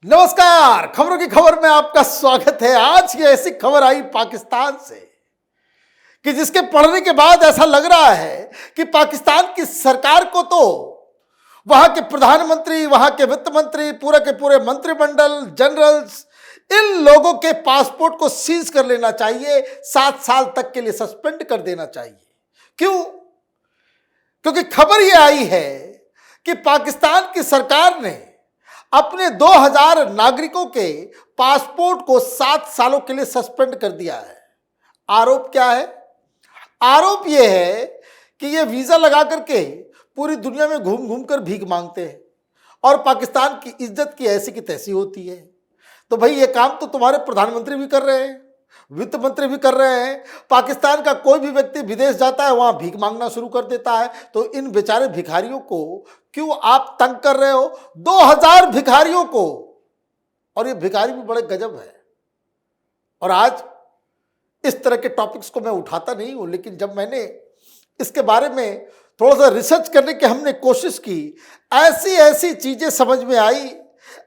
नमस्कार, खबरों की खबर में आपका स्वागत है। आज की ऐसी खबर आई पाकिस्तान से कि जिसके पढ़ने के बाद ऐसा लग रहा है कि पाकिस्तान की सरकार को तो वहां के प्रधानमंत्री, वहां के वित्त मंत्री, पूरे के पूरे मंत्रिमंडल, जनरल्स, इन लोगों के पासपोर्ट को सीज कर लेना चाहिए, 7 साल तक के लिए सस्पेंड कर देना चाहिए। क्यों? क्योंकि खबर यह आई है कि पाकिस्तान की सरकार ने अपने 2000 नागरिकों के पासपोर्ट को 7 सालों के लिए सस्पेंड कर दिया है। आरोप क्या है? आरोप यह है कि ये वीजा लगा करके पूरी दुनिया में घूम घूम कर भीख मांगते हैं और पाकिस्तान की इज्जत की ऐसी की तैसी होती है। तो भाई ये काम तो तुम्हारे प्रधानमंत्री भी कर रहे हैं, वित्त मंत्री भी कर रहे हैं। पाकिस्तान का कोई भी व्यक्ति विदेश जाता है, वहां भीख मांगना शुरू कर देता है। तो इन बेचारे भिखारियों को क्यों आप तंग कर रहे हो? 2000 भिखारियों को। और ये भिखारी भी बड़े गजब है। और आज इस तरह के टॉपिक्स को मैं उठाता नहीं हूं, लेकिन जब मैंने इसके बारे में थोड़ा सा रिसर्च करने की हमने कोशिश की, ऐसी ऐसी चीजें समझ में आई,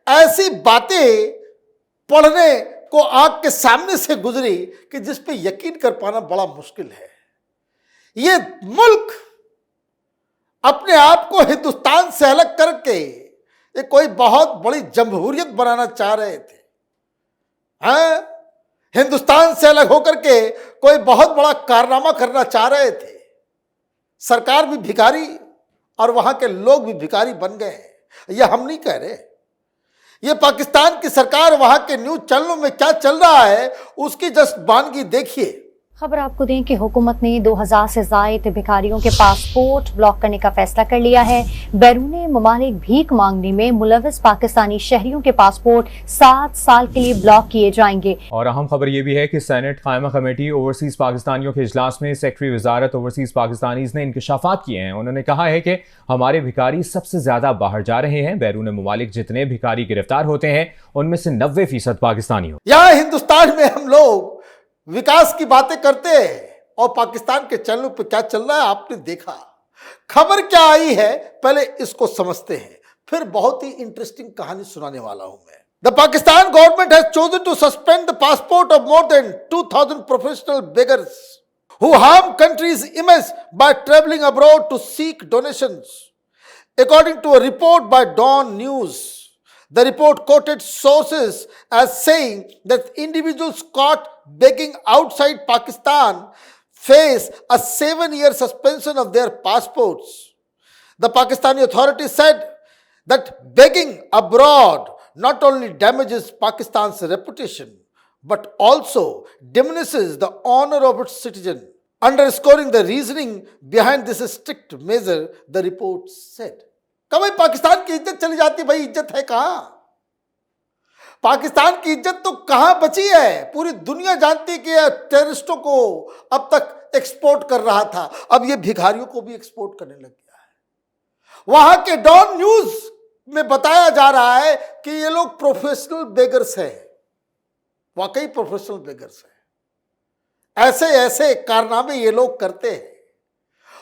ऐसी बातें पढ़ने को आंख के सामने से गुजरी कि जिस पे यकीन कर पाना बड़ा मुश्किल है। ये मुल्क अपने आप को हिंदुस्तान से अलग करके ये कोई बहुत बड़ी जमहूरियत बनाना चाह रहे थे। हाँ, हिंदुस्तान से अलग होकर के कोई बहुत बड़ा कारनामा करना चाह रहे थे। सरकार भी भिखारी और वहां के लोग भी भिखारी बन गए हैं। यह हम नहीं कह रहे। ये पाकिस्तान की सरकार, वहां के न्यूज चैनलों में क्या चल रहा है उसकी जस्ट वानगी देखिए। खबर आपको दें कि हुकूमत ने 2000 से जायद भिखारियों के पासपोर्ट ब्लॉक करने का फैसला कर लिया है। बैरूने ममालिक भीख मांगने में मुलविस पाकिस्तानी शहरियों के पासपोर्ट 7 साल के लिए ब्लॉक किए जाएंगे। और अहम खबर यह भी है कि सेनेट कायमा कमेटी ओवरसीज पाकिस्तानियों के इजलास में सेक्रेटरी वजारत ओवरसीज पाकिस्तानीज ने इंकशाफात किए हैं। उन्होंने कहा है कि हमारे भिखारी सबसे ज्यादा बाहर जा रहे हैं। बैरूने ममालिक जितने भिखारी गिरफ्तार होते हैं उनमें से 90% पाकिस्तानी हो। यहां हिंदुस्तान में हम लोग विकास की बातें करते हैं और पाकिस्तान के चैनलों पर क्या चल रहा है आपने देखा। खबर क्या आई है पहले इसको समझते हैं, फिर बहुत ही इंटरेस्टिंग कहानी सुनाने वाला हूं मैं। The Pakistan government has chosen to suspend the passport of more than 2000 professional beggars who harm country's image by traveling abroad to seek donations. According to a report by Dawn News, the report quoted sources as saying that individuals caught begging outside Pakistan face a 7-year suspension of their passports. The Pakistani authorities said that begging abroad not only damages Pakistan's reputation but also diminishes the honor of its citizen. Underscoring the reasoning behind this strict measure, the report said. कब भाई पाकिस्तान की इज्जत चली जाती? भाई इज्जत है कहां? पाकिस्तान की इज्जत तो कहां बची है? पूरी दुनिया जानती है कि टेररिस्टों को अब तक एक्सपोर्ट कर रहा था, अब ये भिखारियों को भी एक्सपोर्ट करने लग गया है। वहां के डॉन न्यूज में बताया जा रहा है कि ये लोग प्रोफेशनल बेगर्स हैं, वाकई प्रोफेशनल बेगर्स हैं। ऐसे ऐसे कारनामे ये लोग करते हैं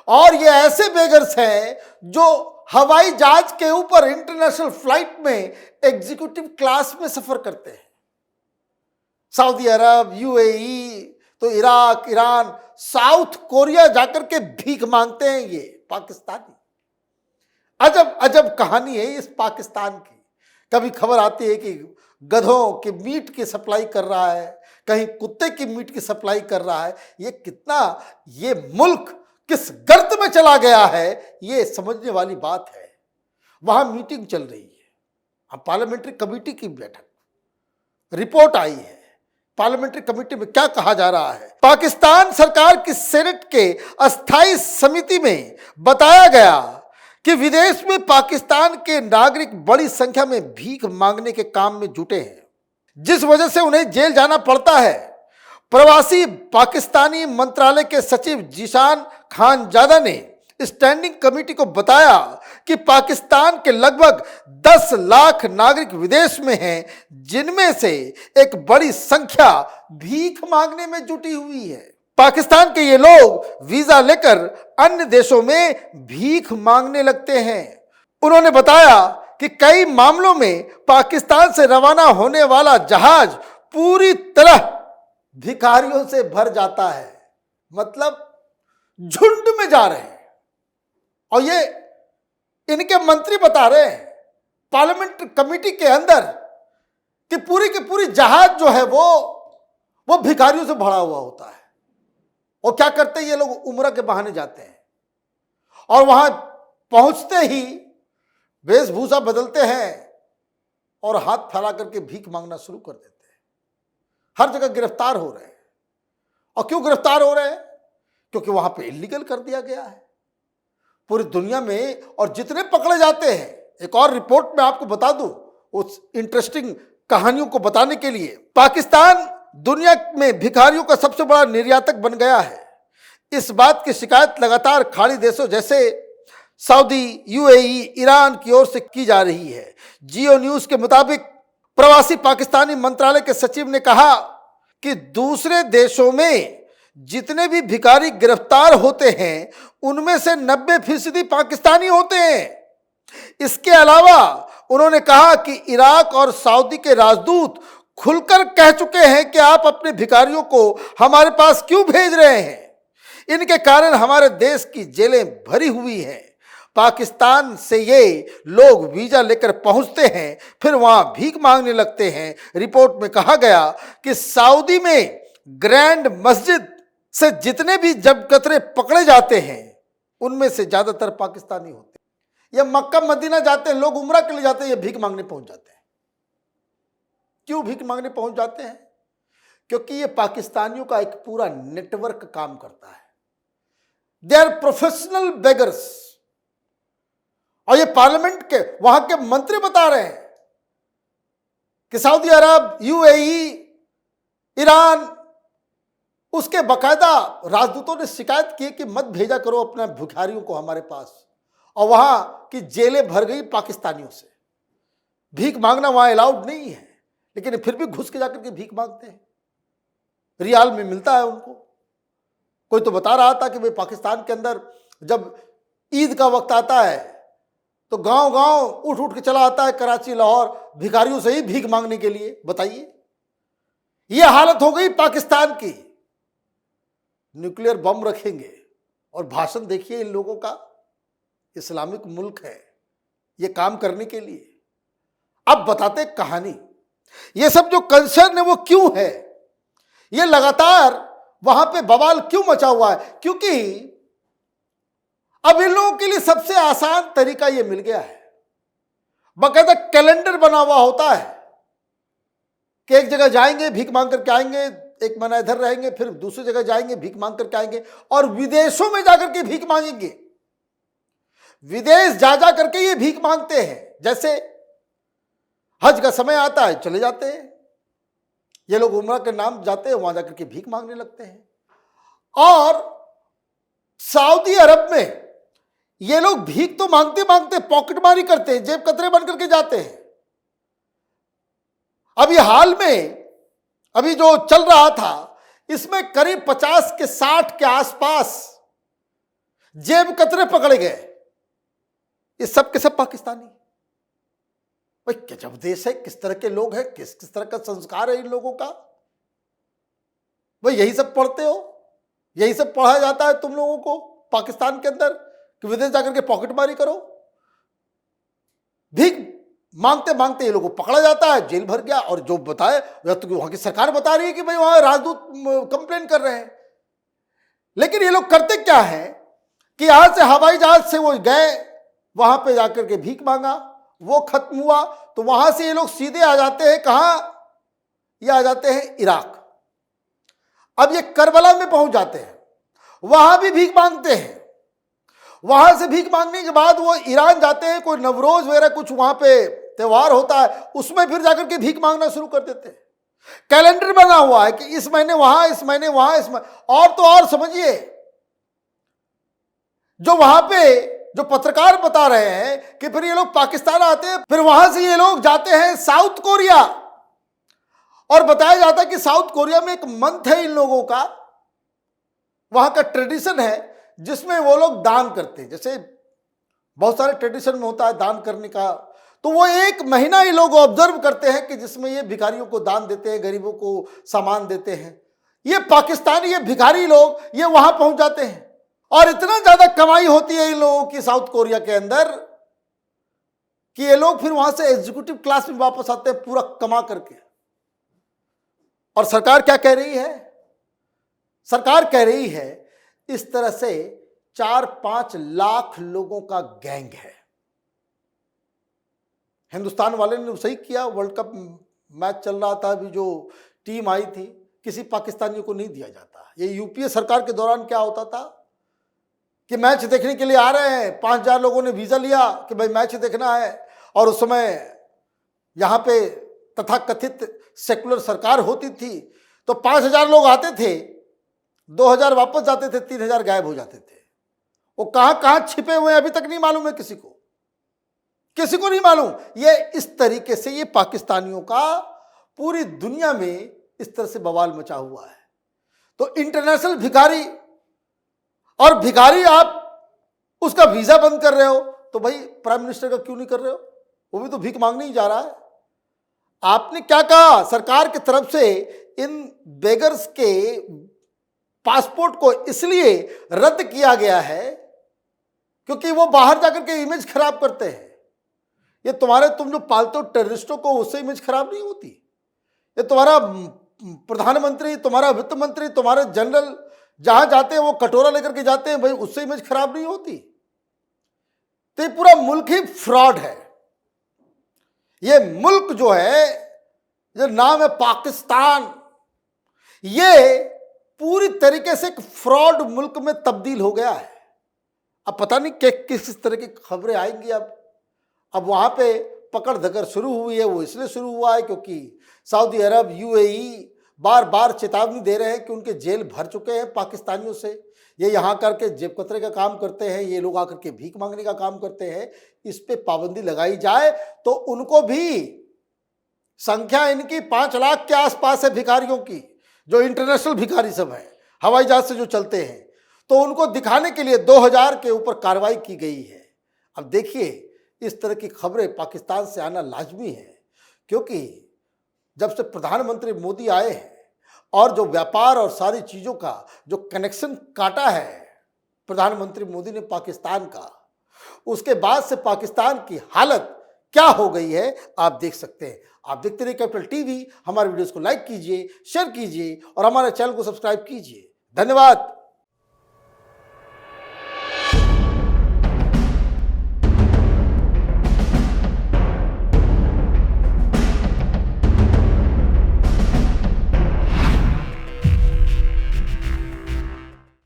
और ये ऐसे बेगर्स हैं जो हवाई जहाज के ऊपर इंटरनेशनल फ्लाइट में एग्जीक्यूटिव क्लास में सफर करते हैं। सऊदी अरब, यूएई, तो इराक, ईरान, साउथ कोरिया जाकर के भीख मांगते हैं ये पाकिस्तानी। अजब अजब कहानी है इस पाकिस्तान की। कभी खबर आती है कि गधों के मीट की सप्लाई कर रहा है, कहीं कुत्ते की मीट की सप्लाई कर रहा है। ये मुल्क किस गर्त में चला गया है ये समझने वाली बात है। वहां मीटिंग चल रही है, पार्लियामेंट्री कमेटी की बैठक, रिपोर्ट आई है। पार्लियामेंट्री कमेटी में क्या कहा जा रहा है? पाकिस्तान सरकार की सेनेट के अस्थाई समिति में बताया गया कि विदेश में पाकिस्तान के नागरिक बड़ी संख्या में भीख मांगने के काम में जुटे हैं, जिस वजह से उन्हें जेल जाना पड़ता है। प्रवासी पाकिस्तानी मंत्रालय के सचिव जीशान खानजादा ने स्टैंडिंग कमेटी को बताया कि पाकिस्तान के लगभग 10 लाख नागरिक विदेश में हैं, जिनमें से एक बड़ी संख्या भीख मांगने में जुटी हुई है। पाकिस्तान के ये लोग वीजा लेकर अन्य देशों में भीख मांगने लगते हैं। उन्होंने बताया कि कई मामलों में पाकिस्तान से रवाना होने वाला जहाज पूरी तरह भिखारियों से भर जाता है, मतलब झुंड में जा रहे हैं। और ये इनके मंत्री बता रहे हैं पार्लियामेंट कमेटी के अंदर कि पूरी की पूरी जहाज जो है वो भिखारियों से भरा हुआ होता है। और क्या करते हैं ये लोग, उम्रा के बहाने जाते हैं और वहां पहुंचते ही वेशभूषा बदलते हैं और हाथ फैला करके भीख मांगना शुरू कर देते हैं। हर जगह गिरफ्तार हो रहे हैं। और क्यों गिरफ्तार हो रहे हैं? क्योंकि वहां पे इलीगल कर दिया गया है पूरी दुनिया में। और जितने पकड़े जाते हैं, एक और रिपोर्ट में आपको बता दूं उस इंटरेस्टिंग कहानियों को बताने के लिए, पाकिस्तान दुनिया में भिखारियों का सबसे बड़ा निर्यातक बन गया है। इस बात की शिकायत लगातार खाड़ी देशों जैसे सऊदी, यूएई, ईरान की ओर से की जा रही है। जियो न्यूज के मुताबिक प्रवासी पाकिस्तानी मंत्रालय के सचिव ने कहा कि दूसरे देशों में जितने भी भिखारी गिरफ्तार होते हैं उनमें से 90% पाकिस्तानी होते हैं। इसके अलावा उन्होंने कहा कि इराक और सऊदी के राजदूत खुलकर कह चुके हैं कि आप अपने भिखारियों को हमारे पास क्यों भेज रहे हैं, इनके कारण हमारे देश की जेलें भरी हुई हैं। पाकिस्तान से ये लोग वीजा लेकर पहुंचते हैं, फिर वहां भीख मांगने लगते हैं। रिपोर्ट में कहा गया कि सऊदी में ग्रैंड मस्जिद से जितने भी जबकतरे पकड़े जाते हैं उनमें से ज्यादातर पाकिस्तानी होते हैं। या मक्का मदीना जाते हैं लोग, उम्रा के लिए जाते हैं, ये भीख मांगने पहुंच जाते हैं। क्यों भीख मांगने पहुंच जाते हैं? क्योंकि ये पाकिस्तानियों का एक पूरा नेटवर्क काम करता है। They are professional beggars. और ये पार्लियामेंट के वहां के मंत्री बता रहे हैं कि सऊदी अरब, यूएई, ईरान, उसके बाकायदा राजदूतों ने शिकायत की कि मत भेजा करो अपने भिखारियों को हमारे पास। और वहां की जेलें भर गई पाकिस्तानियों से। भीख मांगना वहां अलाउड नहीं है, लेकिन फिर भी घुस के जाकर के भीख मांगते हैं। रियाल में मिलता है उनको। कोई तो बता रहा था कि भाई पाकिस्तान के अंदर जब ईद का वक्त आता है तो गांव गांव उठ उठ के चला आता है कराची, लाहौर, भिखारियों से ही भीख मांगने के लिए। बताइए, यह हालत हो गई पाकिस्तान की। न्यूक्लियर बम रखेंगे और भाषण देखिए इन लोगों का। इस्लामिक मुल्क है ये काम करने के लिए। अब बताते कहानी, ये सब जो कंसर्न है वो क्यों है, ये लगातार वहां पे बवाल क्यों मचा हुआ है? क्योंकि अब इन लोगों के लिए सबसे आसान तरीका ये मिल गया है। बाकायदा कैलेंडर बना हुआ होता है कि एक जगह जाएंगे भीख मांग करके आएंगे, एक महीना इधर रहेंगे, फिर दूसरी जगह जाएंगे भीख मांग करके आएंगे, और विदेशों में जाकर के भीख मांगेंगे। विदेश जा जा करके ये भीख मांगते हैं। जैसे हज का समय आता है चले जाते हैं ये लोग, उम्रा के नाम जाते हैं, वहां जाकर के भीख मांगने लगते हैं। और सऊदी अरब में ये लोग भीख तो मांगते मांगते पॉकेटमारी करते हैं, जेब कतरे बन करके जाते हैं। अभी हाल में अभी जो चल रहा था इसमें करीब 50 के 60 के आसपास जेब कतरे पकड़े गए। ये सब के सब पाकिस्तानी। भाई गजब देश है, किस तरह के लोग हैं, किस किस तरह का संस्कार है इन लोगों का। भाई यही सब पढ़ते हो, यही सब पढ़ा जाता है तुम लोगों को पाकिस्तान के अंदर कि विदेश जाकर के पॉकेटमारी करो। भीख मांगते मांगते ये लोगों को पकड़ा जाता है, जेल भर गया। और जो बताए तो वहां की सरकार बता रही है कि भाई वहां राजदूत कंप्लेन कर रहे हैं। लेकिन ये लोग करते क्या है कि यहां से हवाई जहाज से वो गए, वहां पे जाकर के भीख मांगा, वो खत्म हुआ, तो वहां से ये लोग सीधे आ जाते हैं कहां? ये आ जाते हैं इराक। अब ये करबला में पहुंच जाते हैं, वहां भी भीख मांगते हैं। वहां से भीख मांगने के बाद वो ईरान जाते हैं, कोई नवरोज वगैरह कुछ वहां पे त्योहार होता है, उसमें फिर जाकर के भीख मांगना शुरू कर देते हैं। कैलेंडर बना हुआ है कि इस महीने वहां, इस महीने वहां, इस महीने। और तो और समझिए, जो वहां पे जो पत्रकार बता रहे हैं कि फिर ये लोग पाकिस्तान आते हैं, फिर वहां से ये लोग जाते हैं साउथ कोरिया। और बताया जाता है कि साउथ कोरिया में एक मंथ है इन लोगों का, वहां का ट्रेडिशन है जिसमें वो लोग दान करते हैं। जैसे बहुत सारे ट्रेडिशन में होता है दान करने का, तो वो एक महीना ही लोग ऑब्जर्व करते हैं कि जिसमें ये भिखारियों को दान देते हैं, गरीबों को सामान देते हैं। ये पाकिस्तानी, ये भिखारी लोग ये वहां पहुंच जाते हैं और इतना ज्यादा कमाई होती है इन लोगों की साउथ कोरिया के अंदर कि ये लोग फिर वहां से एग्जीक्यूटिव क्लास में वापस आते हैं पूरा कमा करके। और सरकार क्या कह रही है? सरकार कह रही है इस तरह से 4-5 लाख लोगों का गैंग है। हिंदुस्तान वाले ने सही किया, वर्ल्ड कप मैच चल रहा था, अभी जो टीम आई थी किसी पाकिस्तानी को नहीं दिया जाता। ये यूपीए सरकार के दौरान क्या होता था कि मैच देखने के लिए आ रहे हैं, 5000 लोगों ने वीजा लिया कि भाई मैच देखना है, और उस समय यहां पे तथाकथित सेकुलर सरकार होती थी तो 5000 लोग आते थे, 2000 वापस जाते थे, 3000 गायब हो जाते थे। वो कहां कहां छिपे हुए अभी तक नहीं मालूम है किसी को नहीं मालूम। ये इस तरीके से ये पाकिस्तानियों का पूरी दुनिया में इस तरह से बवाल मचा हुआ है। तो इंटरनेशनल भिखारी, और भिखारी आप उसका वीजा बंद कर रहे हो, तो भाई प्राइम मिनिस्टर का क्यों नहीं कर रहे हो? वो भी तो भीख मांगने ही जा रहा है। आपने क्या कहा? सरकार की तरफ से इन बेगर्स के पासपोर्ट को इसलिए रद्द किया गया है क्योंकि वो बाहर जाकर के इमेज खराब करते हैं। ये तुम जो पालते हो टेररिस्टों को, उससे इमेज खराब नहीं होती। ये तुम्हारा प्रधानमंत्री, तुम्हारा वित्त मंत्री, तुम्हारे जनरल जहां जाते हैं वो कटोरा लेकर के जाते हैं, भाई उससे इमेज खराब नहीं होती। तो ये पूरा मुल्क ही फ्रॉड है। ये मुल्क जो है, जो नाम है पाकिस्तान, ये पूरी तरीके से एक फ्रॉड मुल्क में तब्दील हो गया है। अब पता नहीं किस तरह की खबरें आएंगी। अब वहां पे पकड़ धकड़ शुरू हुई है। वो इसलिए शुरू हुआ है क्योंकि सऊदी अरब, यूएई बार बार चेतावनी दे रहे हैं कि उनके जेल भर चुके हैं पाकिस्तानियों से। ये यहाँ करके जेब कतरे का काम करते हैं, ये लोग आकर के भीख मांगने का काम करते हैं। इस पे पाबंदी लगाई जाए तो उनको भी, संख्या इनकी 5 लाख के आसपास है भिखारियों की, जो इंटरनेशनल भिखारी सब हैं, हवाई जहाज से जो चलते हैं, तो उनको दिखाने के लिए 2000 के ऊपर कार्रवाई की गई है। अब देखिए, इस तरह की खबरें पाकिस्तान से आना लाजमी है, क्योंकि जब से प्रधानमंत्री मोदी आए हैं और जो व्यापार और सारी चीज़ों का जो कनेक्शन काटा है प्रधानमंत्री मोदी ने पाकिस्तान का, उसके बाद से पाकिस्तान की हालत क्या हो गई है आप देख सकते हैं। आप देखते रहिए कैपिटल टीवी। हमारे वीडियोस को लाइक कीजिए, शेयर कीजिए और हमारे चैनल को सब्सक्राइब कीजिए। धन्यवाद।